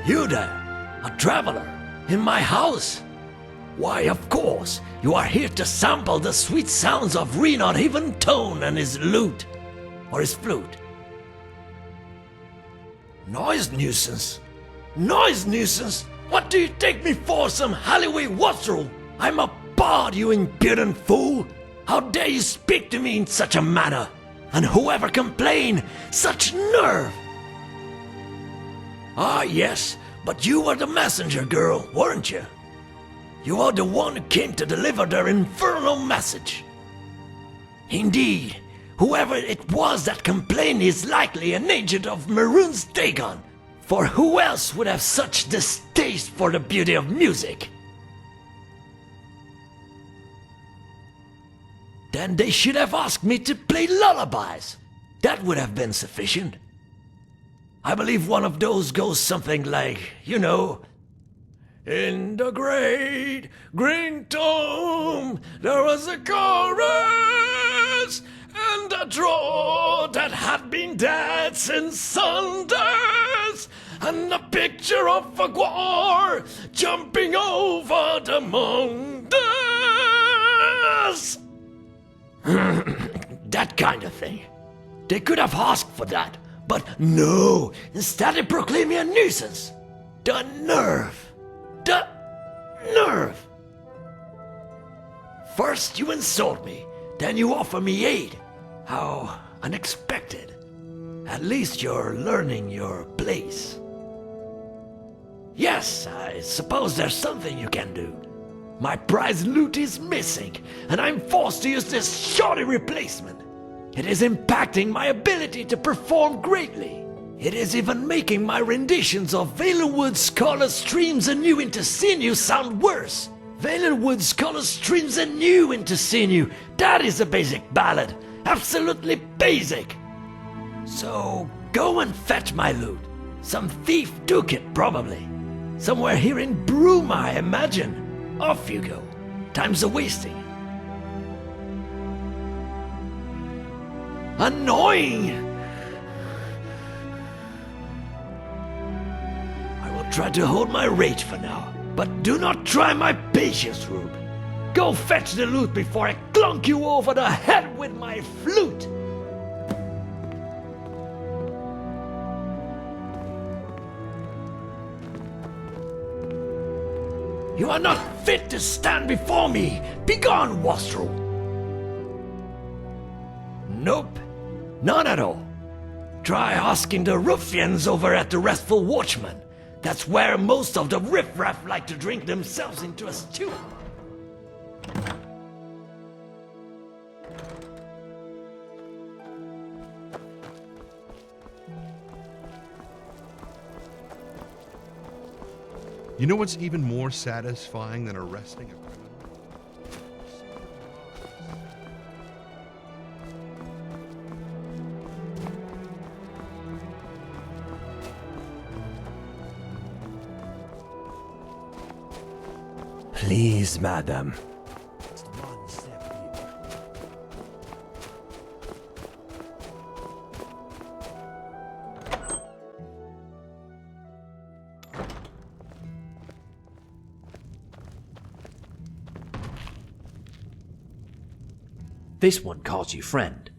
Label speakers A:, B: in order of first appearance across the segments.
A: You there, a traveler, in my house? Why, of course, you are here to sample the sweet sounds of Renard Even Tone and his lute, or his flute. Noise nuisance? Noise nuisance? What do you take me for, some Halliway wastrel? I'm a bard, you impudent fool! How dare you speak to me in such a manner? And whoever complained, such nerve! Ah, yes, but you were the messenger girl, weren't you? You are the one who came to deliver their infernal message. Indeed, whoever it was that complained is likely an agent of Maroon's Dagon, for who else would have such distaste for the beauty of music? Then they should have asked me to play lullabies. That would have been sufficient. I believe one of those goes something like, you know, in the great green tomb there was a chorus, and a draw that had been dead since Sundays, and a picture of a guar jumping over the mountains. That kind of thing. They could have asked for that, but no, instead they proclaim me a nuisance. The nerve! The nerve! First you insult me, then you offer me aid. How unexpected. At least you're learning your place. Yes, I suppose there's something you can do. My prize loot is missing, and I'm forced to use this shoddy replacement. It is impacting my ability to perform greatly. It is even making my renditions of Valenwood's Scholar Streams Anew into Sinew sound worse. Valenwood's Scholar Streams Anew into Sinew, that is a basic ballad. Absolutely basic. So go and fetch my loot. Some thief took it, probably. Somewhere here in Bruma, I imagine. Off you go. Time's a-wasting. Annoying! I will try to hold my rage for now, but do not try my patience, Rube. Go fetch the loot before I clunk you over the head with my flute! You are not fit to stand before me! Begone, wastrel! Nope, none at all. Try asking the ruffians over at the Restful Watchman. That's where most of the riffraff like to drink themselves into a stew.
B: You know what's even more satisfying than arresting a criminal?
A: Please, madam.
C: This one calls you friend.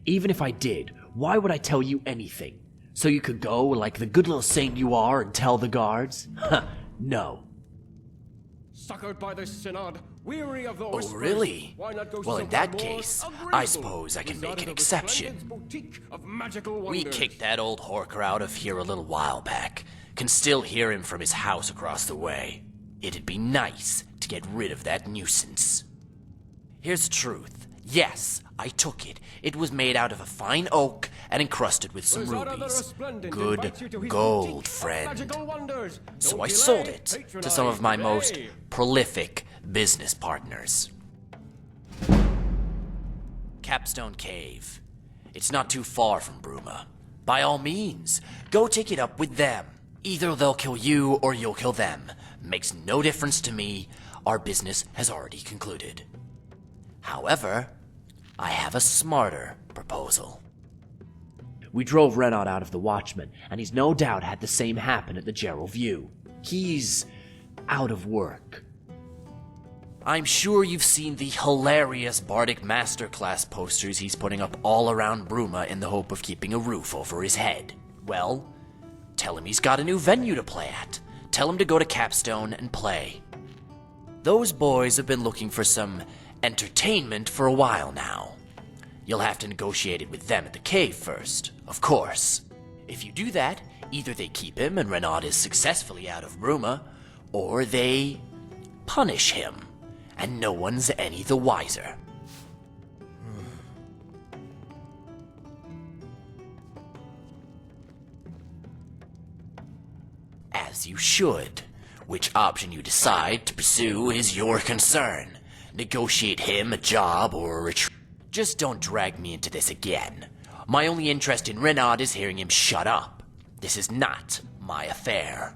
C: Even if I did, why would I tell you anything? So you could go like the good little saint you are and tell the guards? Huh, no.
D: Suckered by the synod, weary of the
E: Oh, really? Well, in that case, I suppose I can make an exception. We kicked that old horker out of here a little while back. Can still hear him from his house across the way. It'd be nice to get rid of that nuisance. Here's the truth. Yes, I took it. It was made out of a fine oak and encrusted with some rubies. Good gold, friend. So I sold it to some of my most prolific business partners. Capstone Cave. It's not too far from Bruma. By all means, go take it up with them. Either they'll kill you or you'll kill them. Makes no difference to me. Our business has already concluded. However, I have a smarter proposal.
C: We drove Renaud out of the Watchman, and he's no doubt had the same happen at the Gerald View. He's out of work.
E: I'm sure you've seen the hilarious Bardic Masterclass posters he's putting up all around Bruma in the hope of keeping a roof over his head. Well, tell him he's got a new venue to play at. Tell him to go to Capstone and play. Those boys have been looking for some entertainment for a while now. You'll have to negotiate it with them at the cave first, of course. If you do that, either they keep him and Renaud is successfully out of Bruma, or they punish him, and no one's any the wiser. As you should. Which option you decide to pursue is your concern. Negotiate him a job or a retreat. Just don't drag me into this again. My only interest in Renaud is hearing him shut up. This is not my affair.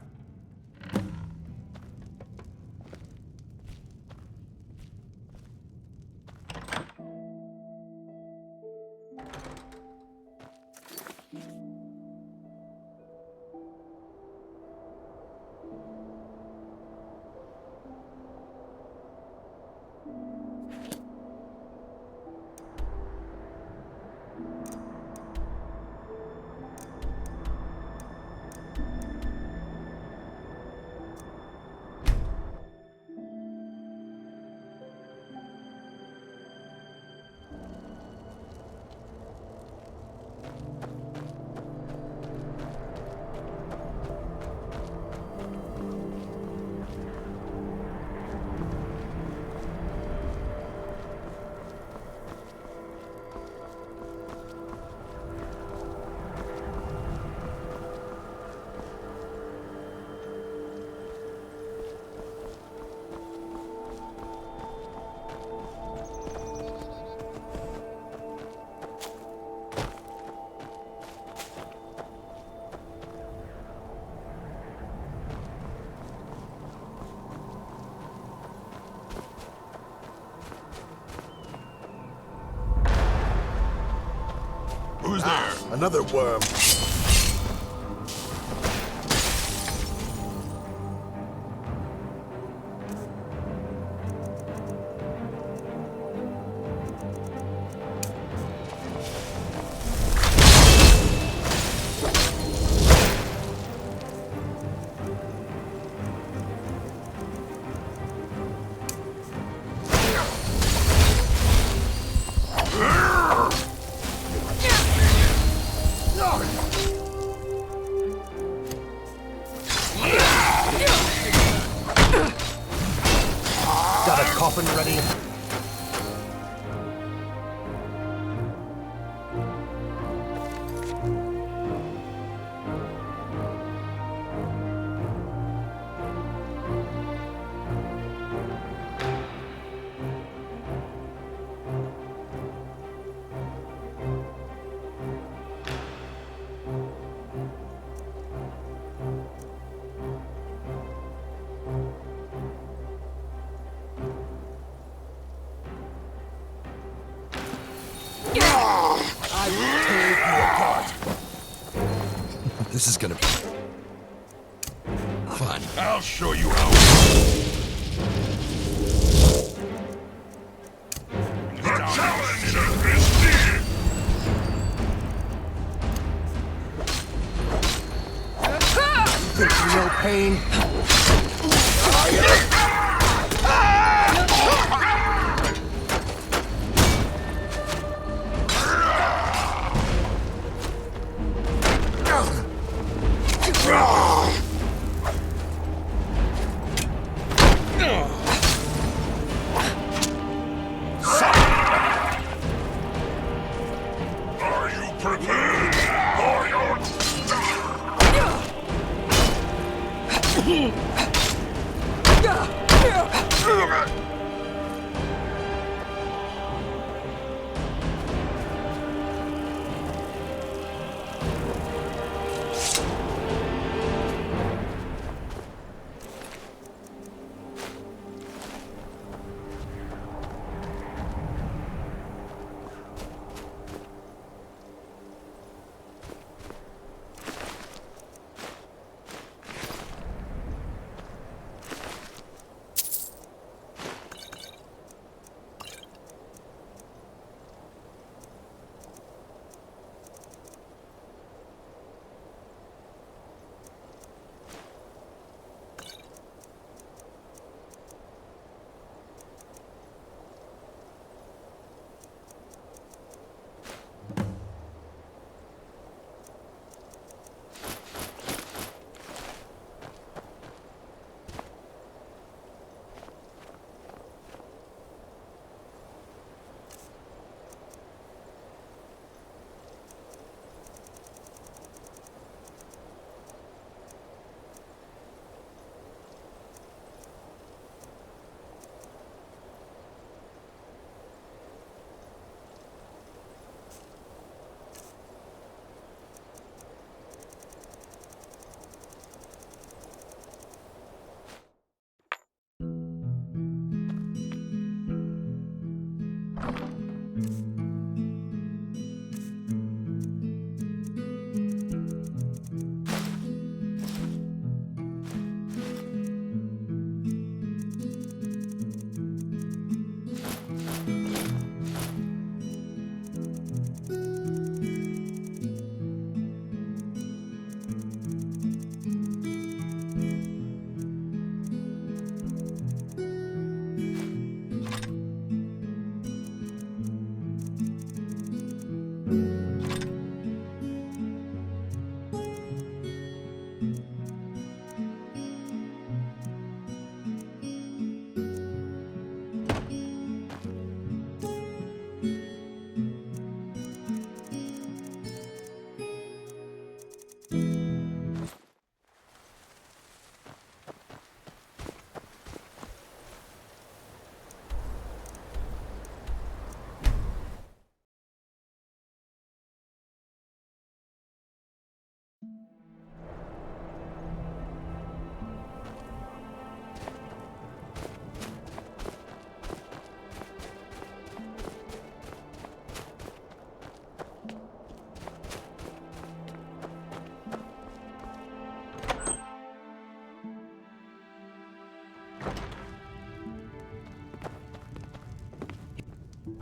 B: Who's there?
F: Another worm. Got a coffin ready?
B: This is gonna be fun. I'll show you how.
F: No pain.
B: Are you prepared for your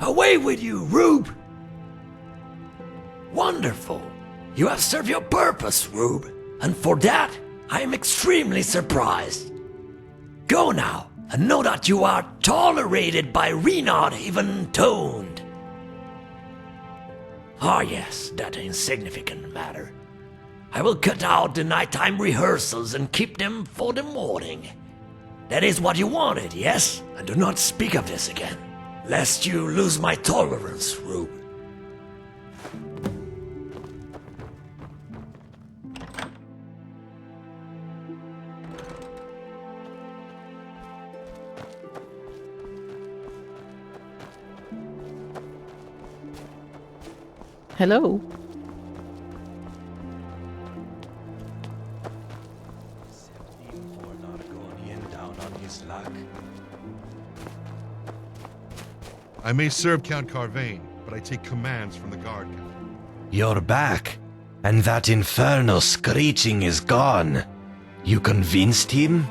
A: Away with you, Rube! Wonderful. You have served your purpose, Rube. And for that, I am extremely surprised. Go now, and know that you are tolerated by Renaud even toned. Ah yes, that insignificant matter. I will cut out the nighttime rehearsals and keep them for the morning. That is what you wanted, yes? And do not speak of this again, lest you lose my tolerance, Rube.
G: Hello.
B: I may serve Count Carvain, but I take commands from the guard.
H: You're back, and that infernal screeching is gone. You convinced him?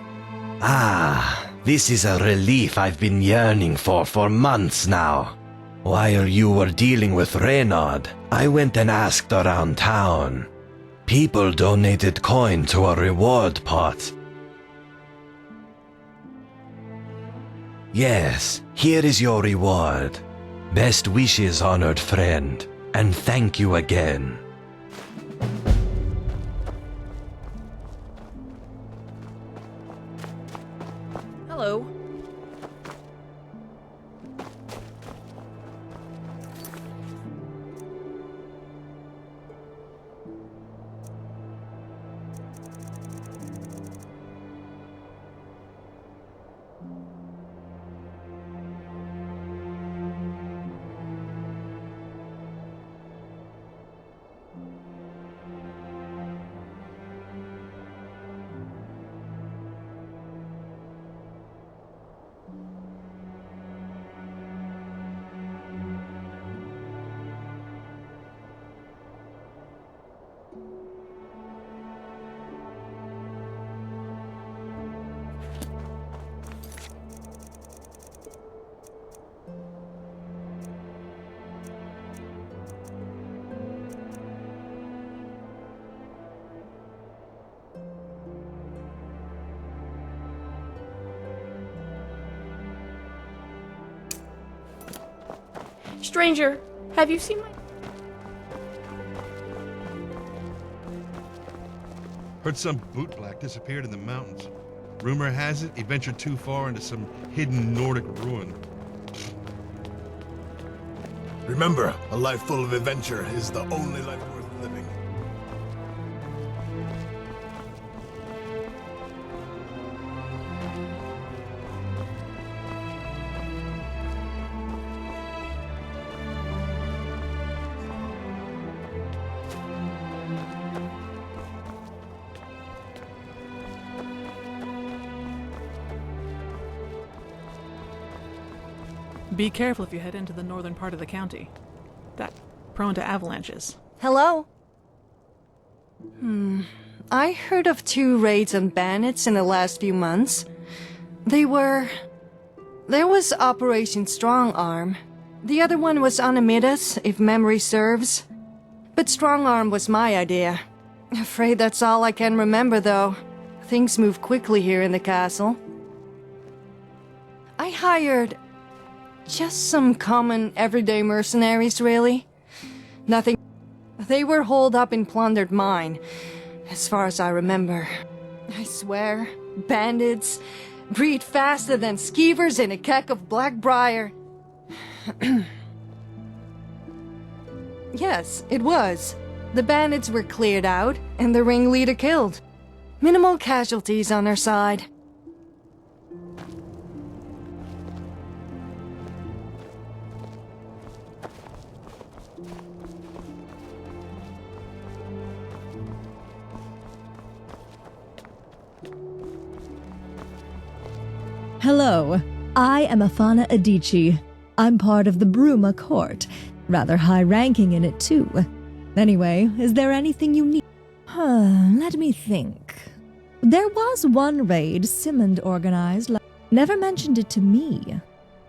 H: Ah, this is a relief I've been yearning for months now. While you were dealing with Renaud, I went and asked around town. People donated coin to a reward pot. Yes, here is your reward. Best wishes, honored friend, and thank you again.
G: Hello. Stranger, have you seen my...
B: Heard some bootblack disappeared in the mountains. Rumor has it he ventured too far into some hidden Nordic ruin.
F: Remember, a life full of adventure is the only life worth living.
G: Be careful if you head into the northern part of the county. That's prone to avalanches.
I: Hello? I heard of 2 raids on bandits in the last few months. There was Operation Strong Arm. The other one was Anamidas, if memory serves. But Strong Arm was my idea. Afraid that's all I can remember, though. Things move quickly here in the castle. I hired... just some common, everyday mercenaries, really. Nothing... They were holed up in plundered mine, as far as I remember. I swear, bandits breed faster than skeevers in a keck of Blackbriar. Yes, it was. The bandits were cleared out, and the ringleader killed. Minimal casualties on our side.
J: Hello, I am Afana Adichie. I'm part of the Bruma court, rather high-ranking in it too. Anyway, is there anything you need? Let me think. There was one raid Simond organized, never mentioned it to me.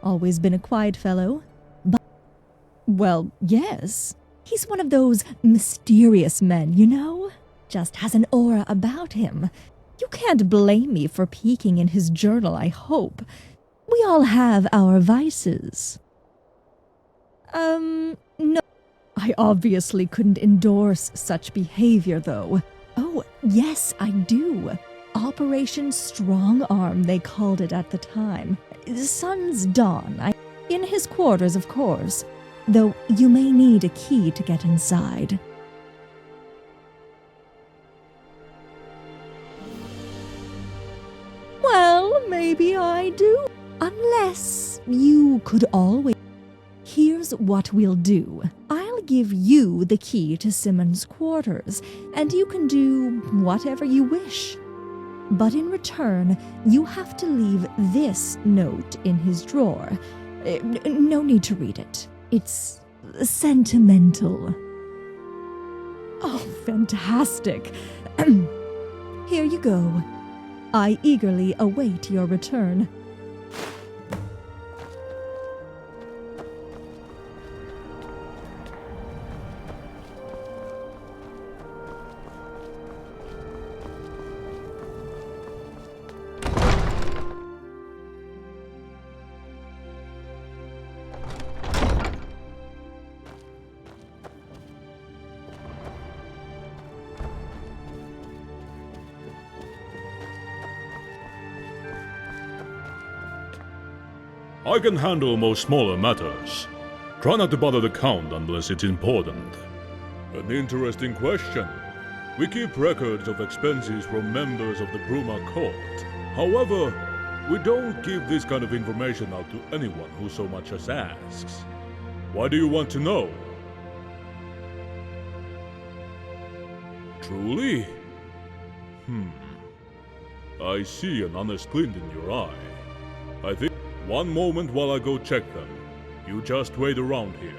J: Always been a quiet fellow. But Well, yes. He's one of those mysterious men, you know? Just has an aura about him. You can't blame me for peeking in his journal, I hope. We all have our vices. No. I obviously couldn't endorse such behavior, though. Oh, yes, I do. Operation Strong Arm, they called it at the time. Sun's Dawn. In his quarters, of course. Though you may need a key to get inside. Well, maybe I do. Unless you could always... Here's what we'll do. I'll give you the key to Simmons' quarters, and you can do whatever you wish. But in return, you have to leave this note in his drawer. No need to read it. It's sentimental. Oh, fantastic. Here you go. I eagerly await your return.
K: I can handle most smaller matters. Try not to bother the Count unless it's important. An interesting question. We keep records of expenses from members of the Bruma court. However, we don't give this kind of information out to anyone who so much as asks. Why do you want to know? Truly? I see an honest glint in your eye. I think... One moment while I go check them. You just wait around here.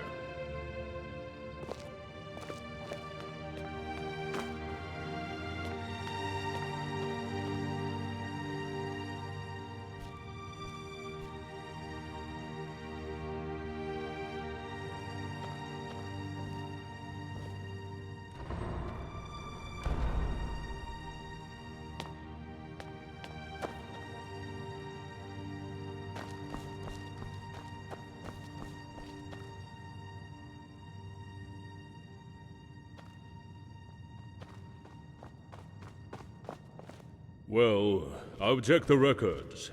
K: Well, I've checked the records.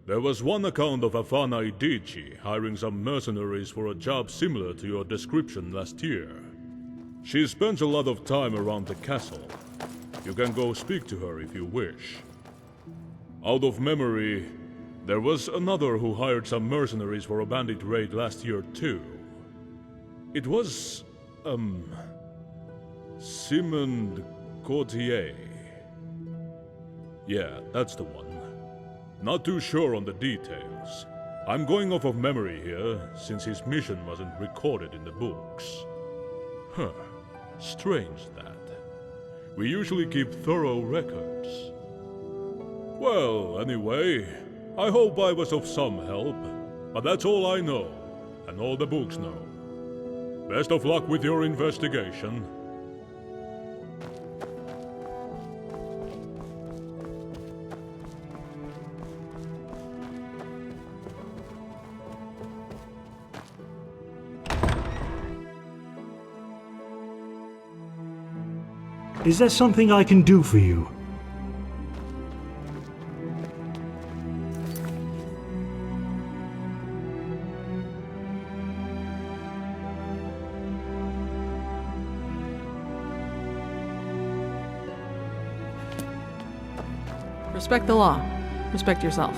K: There was one account of Afana Idichi hiring some mercenaries for a job similar to your description last year. She spends a lot of time around the castle. You can go speak to her if you wish. Out of memory, there was another who hired some mercenaries for a bandit raid last year too. It was, Simon Courtier. Yeah, that's the one. Not too sure on the details. I'm going off of memory here, since his mission wasn't recorded in the books. Huh. Strange that. We usually keep thorough records. Well, anyway, I hope I was of some help. But that's all I know, and all the books know. Best of luck with your investigation.
L: Is there something I can do for you?
G: Respect the law. Respect yourself.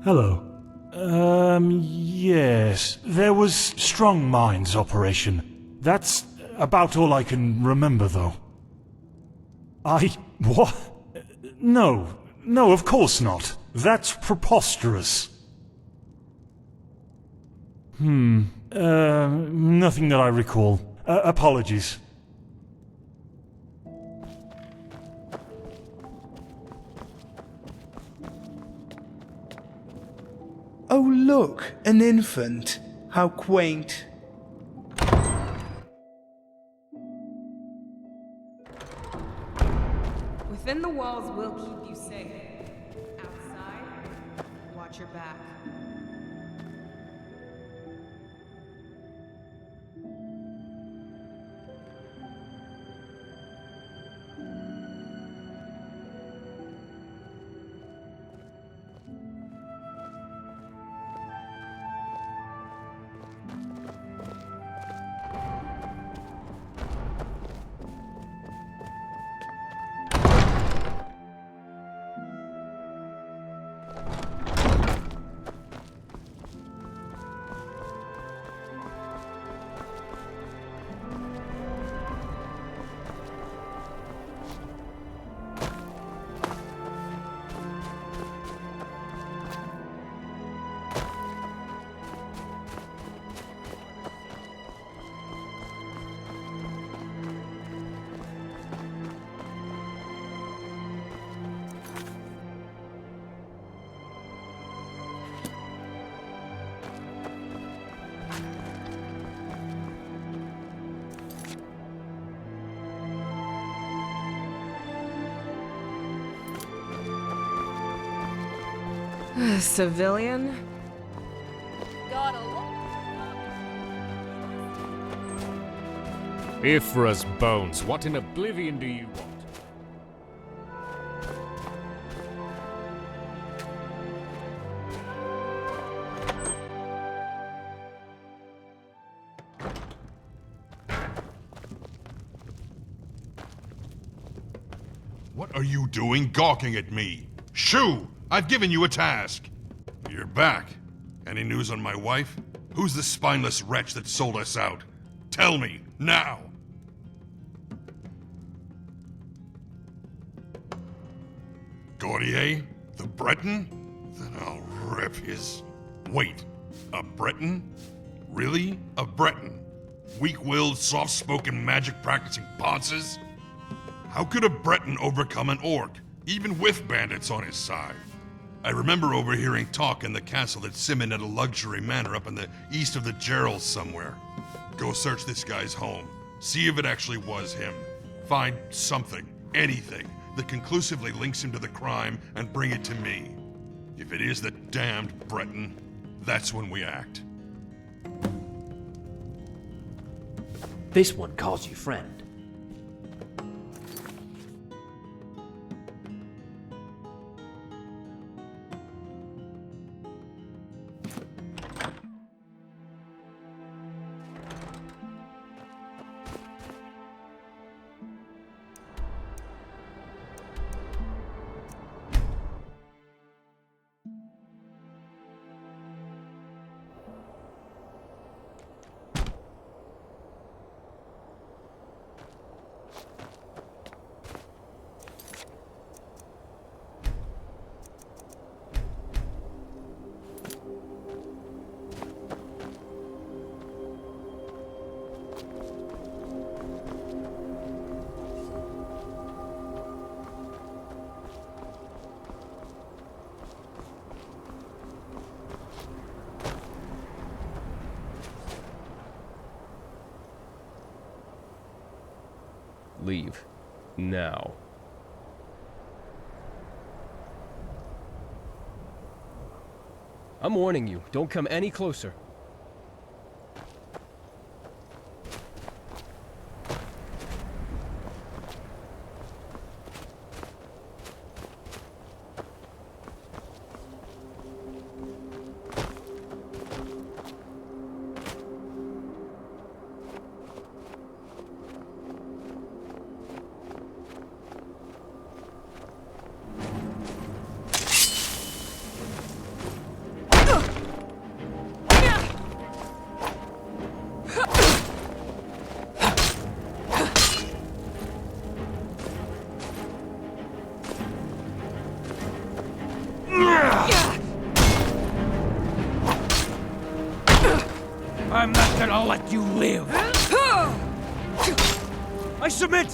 L: Hello. Yes. There was strong minds operation. That's about all I can remember, though. What? No, of course not. That's preposterous. Nothing that I recall. Apologies.
M: Oh look, an infant. How quaint.
N: Within the walls will keep you safe. Outside, watch your back. Civilian?
D: Ifra's bones, what in oblivion do you want?
B: What are you doing gawking at me? Shoo! I've given you a task. You're back. Any news on my wife? Who's the spineless wretch that sold us out? Tell me, now! Gautier? The Breton? Then I'll rip his... Wait, a Breton? Really? A Breton? Weak-willed, soft-spoken, magic-practicing ponces? How could a Breton overcome an orc, even with bandits on his side? I remember overhearing talk in the castle that Simon had a luxury manor up in the east of the Gerals somewhere. Go search this guy's home. See if it actually was him. Find something, anything, that conclusively links him to the crime and bring it to me. If it is the damned Breton, that's when we act.
C: This one calls you friend.
O: Leave. Now. I'm warning you, don't come any closer.
D: that I'll let you live.
O: I submit!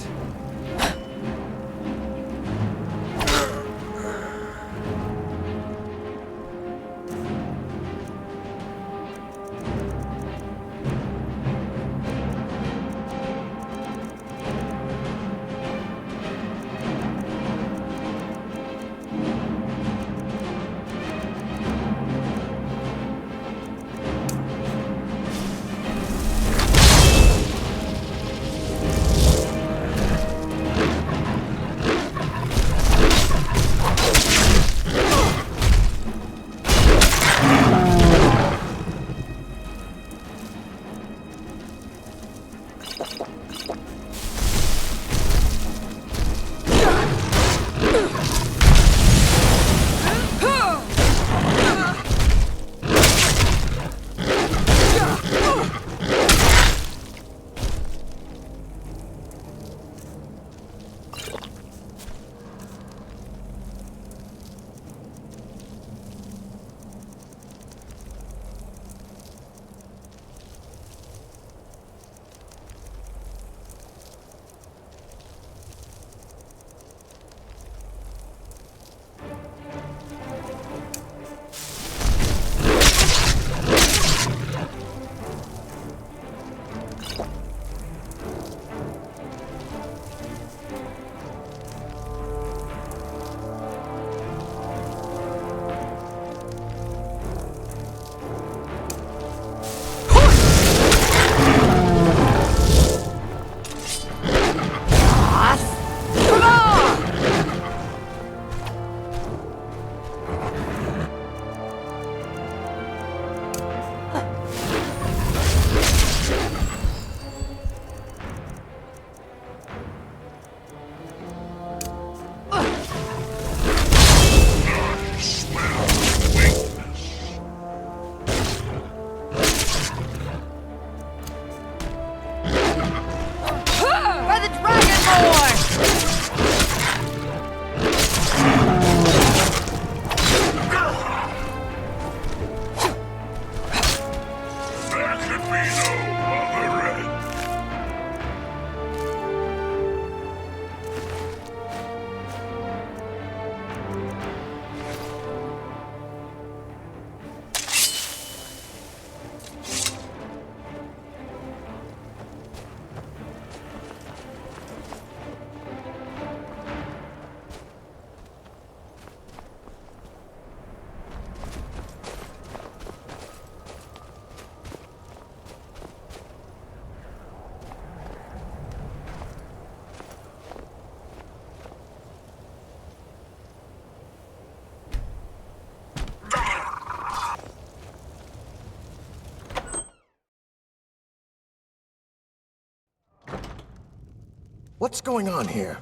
F: What's going on here?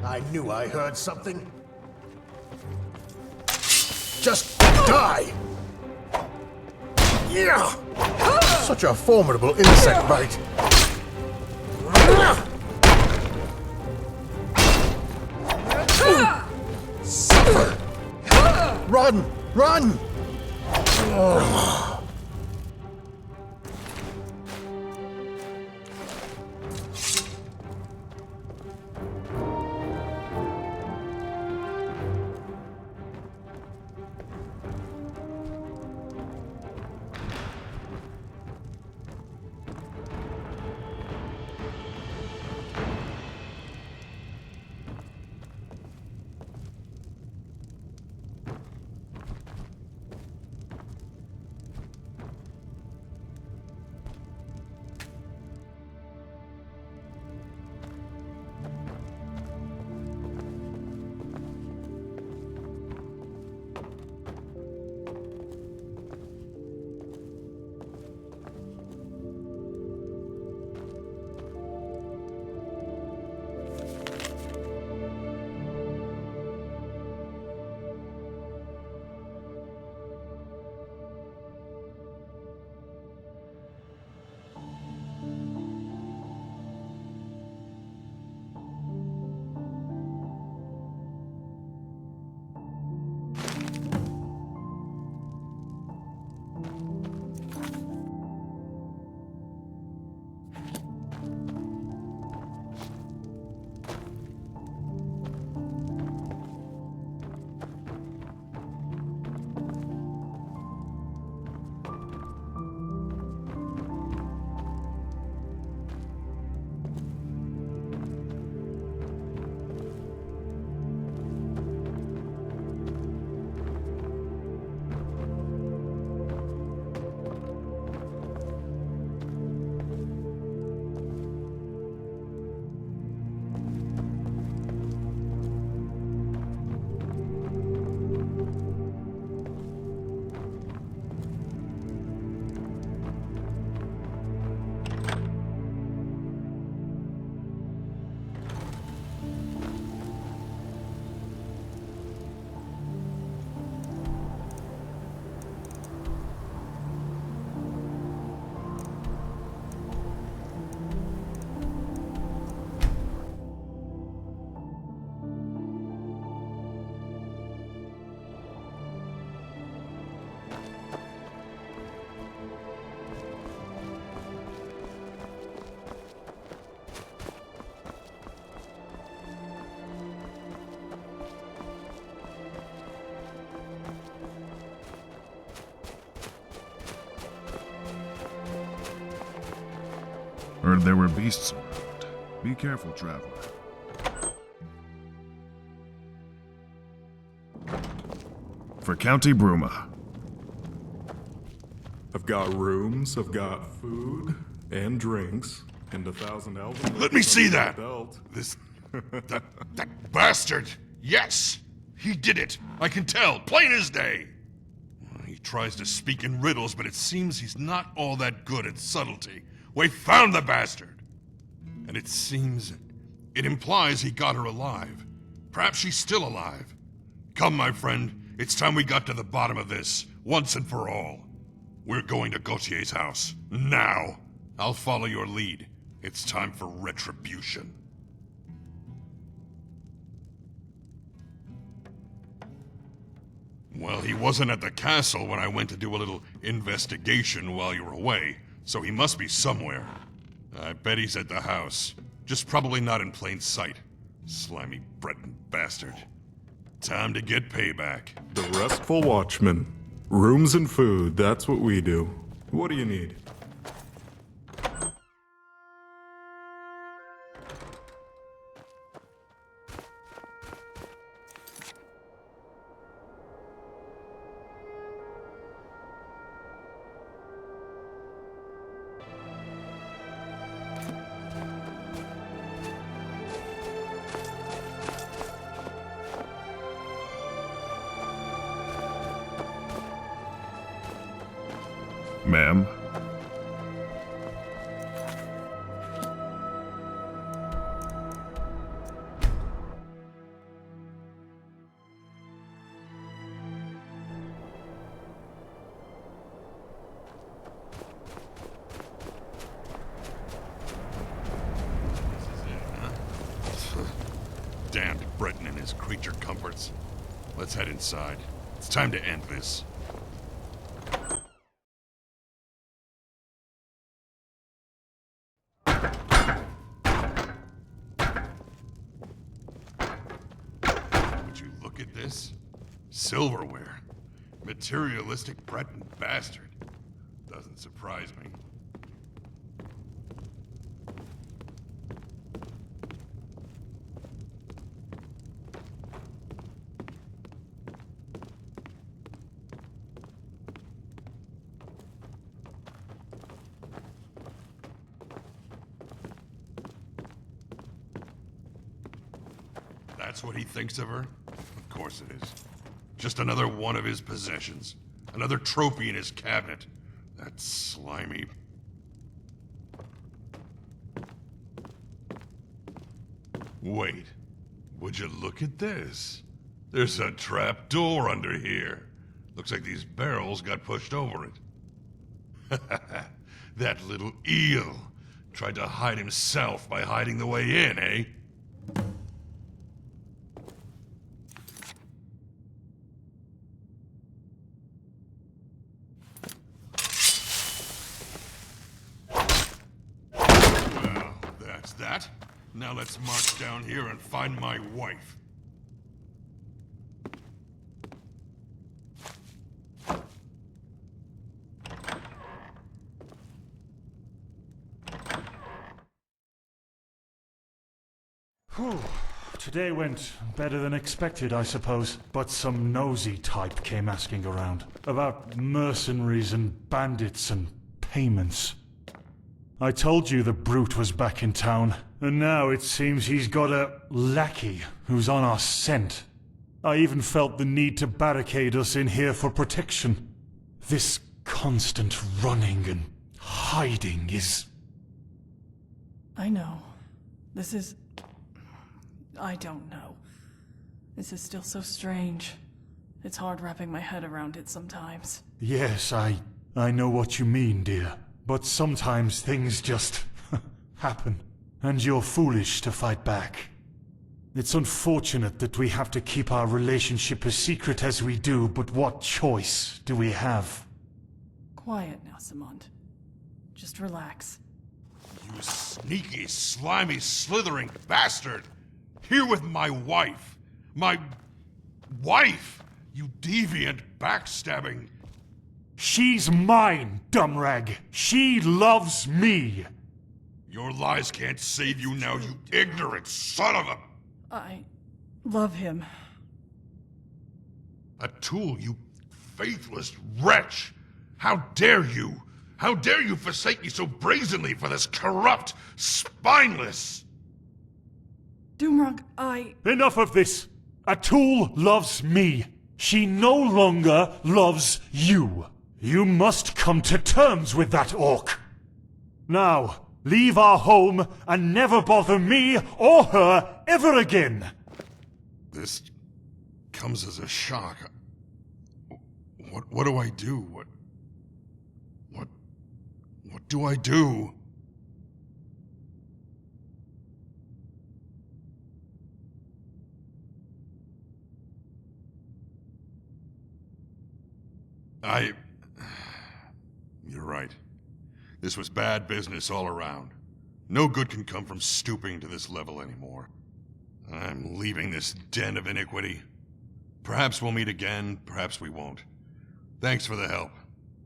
F: I knew I heard something. Just die! Yeah! Such a formidable insect bite. Suffer! Run! Run!
P: Heard there were beasts around. Be careful, traveler. For County Bruma.
Q: I've got rooms, I've got food, and drinks, and 1,000 elven...
B: Let me see that!
Q: Belt.
B: That bastard! Yes! He did it! I can tell, plain as day! He tries to speak in riddles, but it seems he's not all that good at subtlety. We found the bastard! And it seems... it implies he got her alive. Perhaps she's still alive. Come, my friend, it's time we got to the bottom of this, once and for all. We're going to Gautier's house. Now! I'll follow your lead. It's time for retribution. Well, he wasn't at the castle when I went to do a little investigation while you were away, so he must be somewhere. I bet he's at the house. Just probably not in plain sight. Slimy Breton bastard. Time to get payback.
Q: The Restful Watchman. Rooms and food, that's what we do. What do you need?
P: Ma'am?
B: Damned Breton and his creature comforts. Let's head inside. It's time to end this. Would you look at this? Silverware. Materialistic Breton bastard. Doesn't surprise me. That's what he thinks of her? Of course it is. Just another one of his possessions. Another trophy in his cabinet. That slimy... Wait. Would you look at this? There's a trap door under here. Looks like these barrels got pushed over it. That little eel tried to hide himself by hiding the way in, eh? That. Now let's march down here and find my wife.
L: Whew. Today went better than expected, I suppose. But some nosy type came asking around about mercenaries and bandits and payments. I told you the brute was back in town, and now it seems he's got a lackey who's on our scent. I even felt the need to barricade us in here for protection. This constant running and hiding is...
G: I know. This is... I don't know. This is still so strange. It's hard wrapping my head around it sometimes.
L: Yes, I know what you mean, dear. But sometimes things just happen, and you're foolish to fight back. It's unfortunate that we have to keep our relationship as secret as we do, but what choice do we have?
G: Quiet now, Simond. Just relax.
B: You sneaky, slimy, slithering bastard! Here with my wife! My... wife! You deviant, backstabbing...
L: She's mine, Dumrag! She loves me!
B: Your lies can't save you now, you ignorant son of a...
G: I love him.
B: A tool, you faithless wretch! How dare you? How dare you forsake me so brazenly for this corrupt, spineless...
G: Doomrug,
L: Enough of this! A tool loves me. She no longer loves you. You must come to terms with that orc. Now, leave our home and never bother me or her ever again.
B: This comes as a shock. What do I do? What do I do? You're right. This was bad business all around. No good can come from stooping to this level anymore. I'm leaving this den of iniquity. Perhaps we'll meet again, perhaps we won't. Thanks for the help.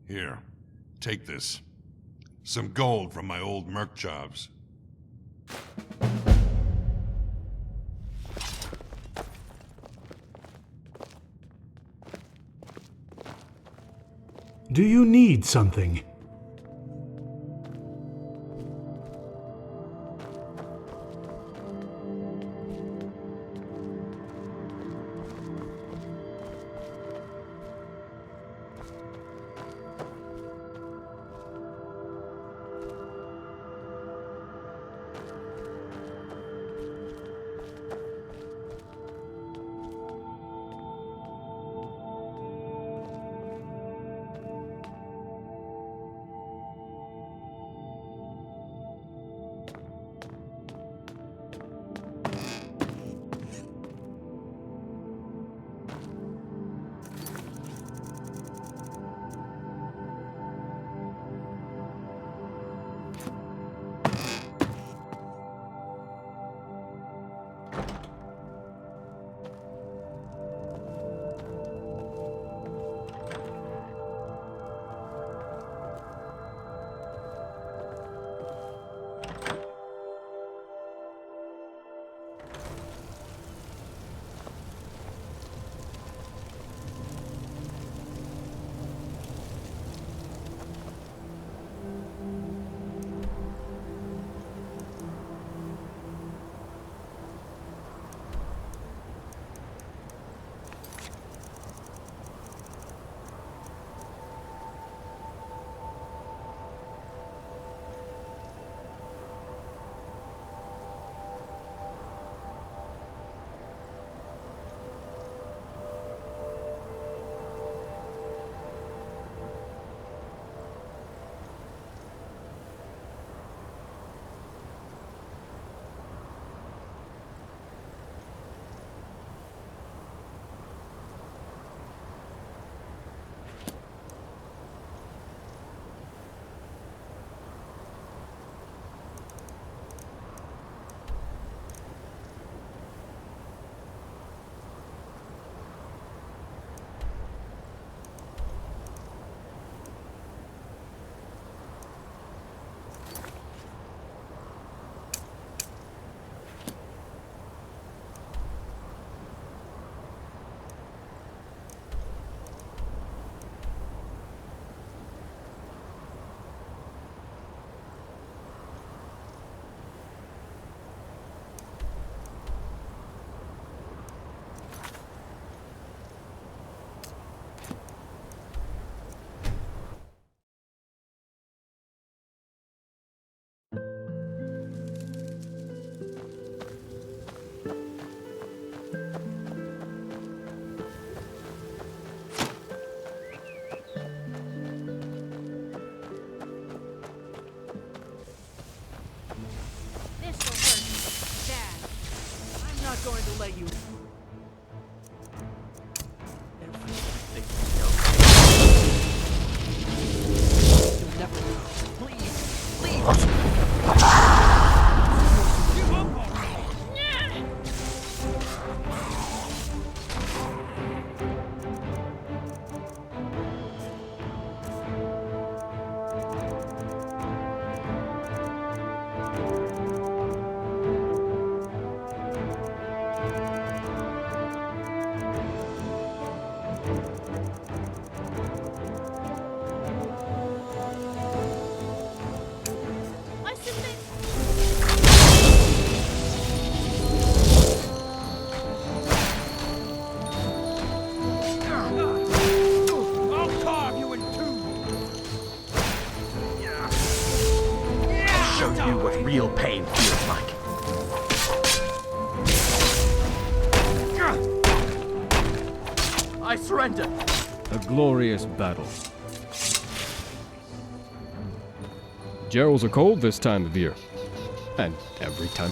B: Here, take this. Some gold from my old merc jobs.
L: Do you need something?
C: going to let you... You'll never leave. Please, please. real pain feels like. I surrender!
O: A glorious battle. Gerals are cold this time of year. And every time.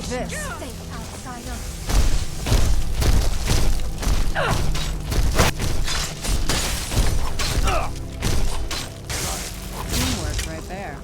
I: this.
N: Teamwork right there.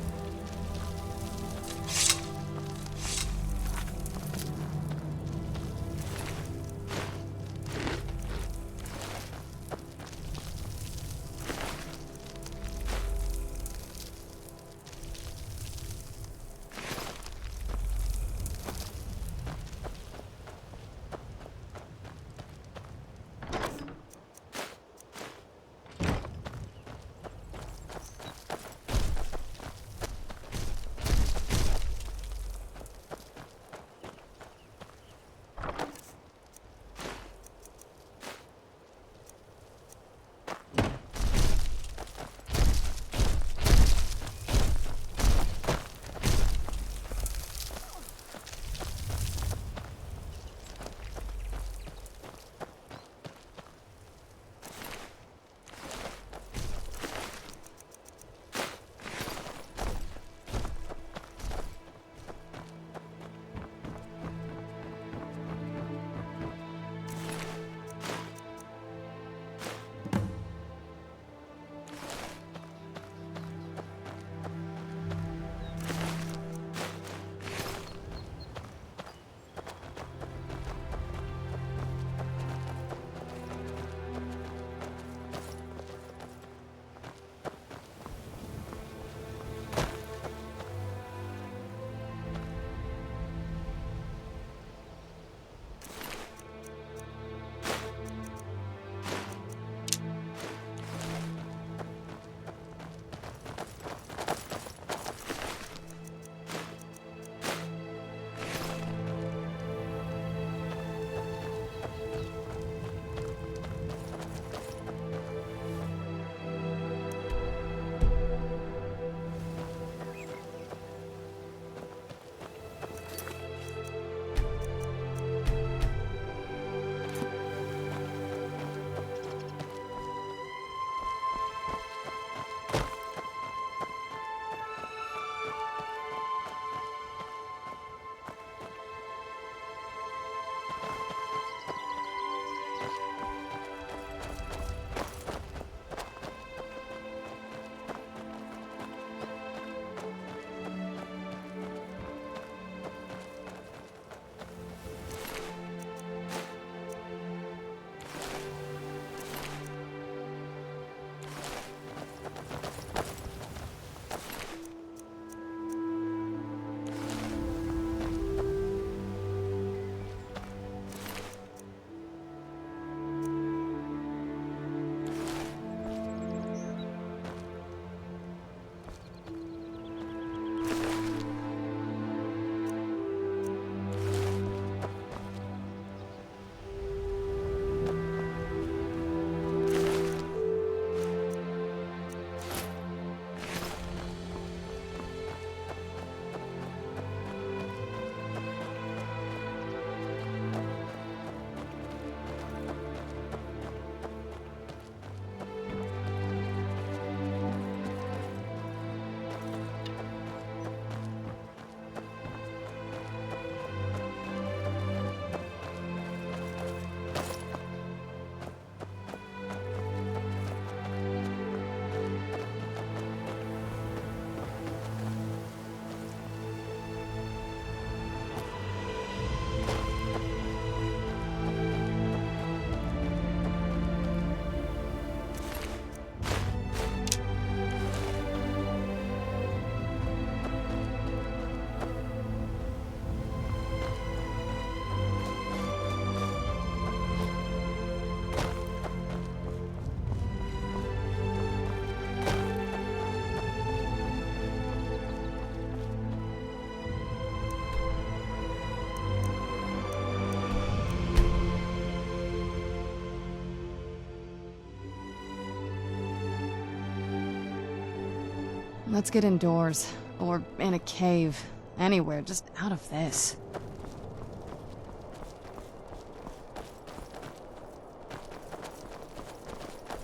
N: Let's get indoors. Or in a cave. Anywhere, just out of this.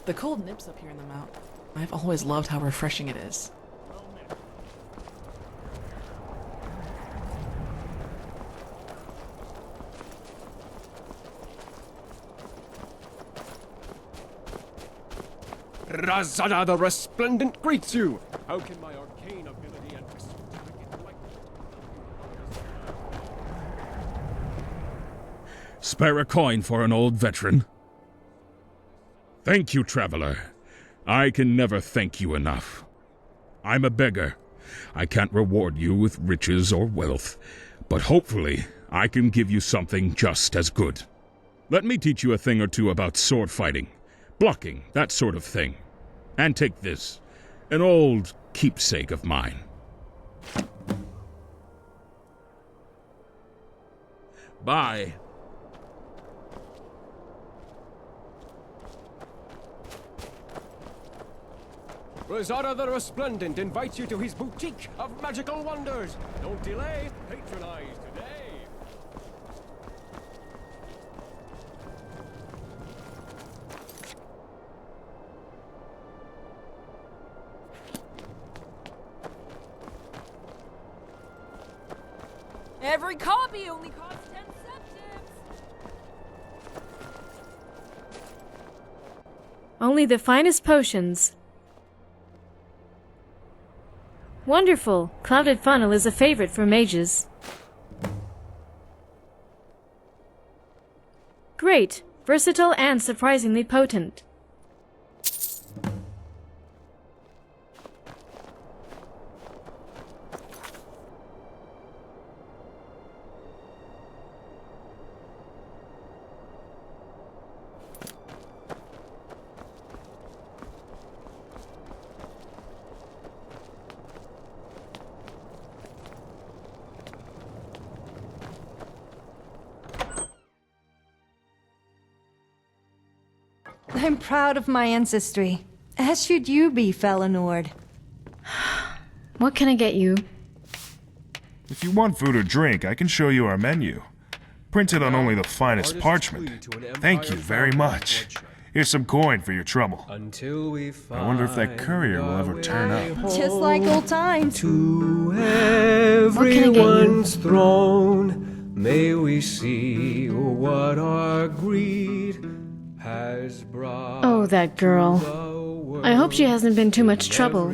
R: The cold nips up here in the mountain. I've always loved how refreshing it is.
D: Razada the Resplendent greets you! How can my arcane ability and esoteric enlightenment...
S: Spare a coin for an old veteran. Thank you, traveler. I can never thank you enough. I'm a beggar. I can't reward you with riches or wealth, but hopefully I can give you something just as good. Let me teach you a thing or two about sword fighting, blocking, that sort of thing. And take this, an old keepsake of mine. Bye.
D: Razada the Resplendent invites you to his boutique of magical wonders. Don't delay, patronize today.
N: Every copy only costs 10 centimes.
T: Only the finest potions. Wonderful. Clouded funnel is a favorite for mages. Great. Versatile and surprisingly potent.
I: I'm proud of my ancestry, as should you be, Felinord.
T: What can I get you?
P: If you want food or drink, I can show you our menu. Printed on only the finest parchment. Thank you very much. Here's some coin for your trouble. I wonder if that courier will ever turn up.
I: Just like old times.
U: To everyone's throne, may we see what our greed has brought.
T: Oh, that girl. I hope she hasn't been too much trouble.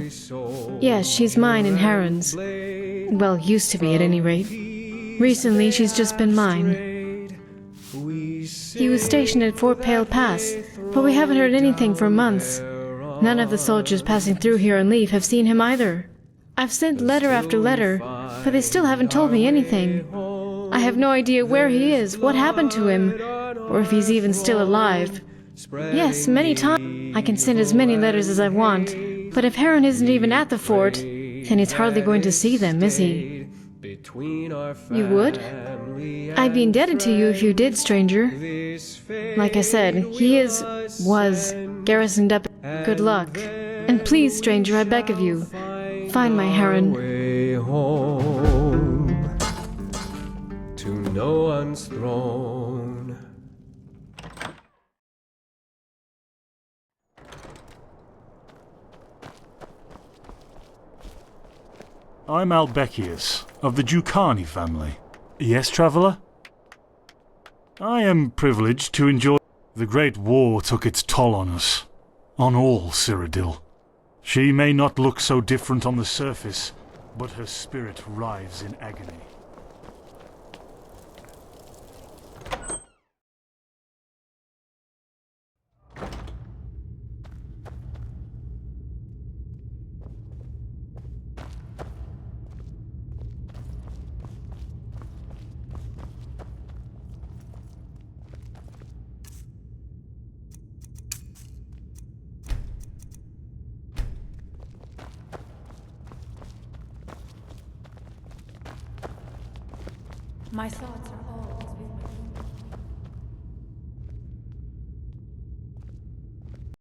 T: Yes, she's mine and Heron's. Well, used to be at any rate. Recently, she's just been mine. He was stationed at Fort Pale Pass, but we haven't heard anything for months. None of the soldiers passing through here on leave have seen him either. I've sent letter after letter, but they still haven't told me anything. I have no idea where he is, what happened to him, or if he's even still alive. Yes, many times. I can send as many letters as I want, but if Heron isn't even at the fort, then he's hardly going to see them, is he? You would? I'd be indebted to you if you did, stranger. Like I said, he was garrisoned up. Good luck. And please, stranger, I beg of you, find my Heron.
U: Home to no one's throne.
L: I'm Albecius, of the Ducani family. Yes, traveller? I am privileged to enjoy... The Great War took its toll on us. On all Cyrodiil. She may not look so different on the surface, but her spirit writhes in agony.
N: My thoughts are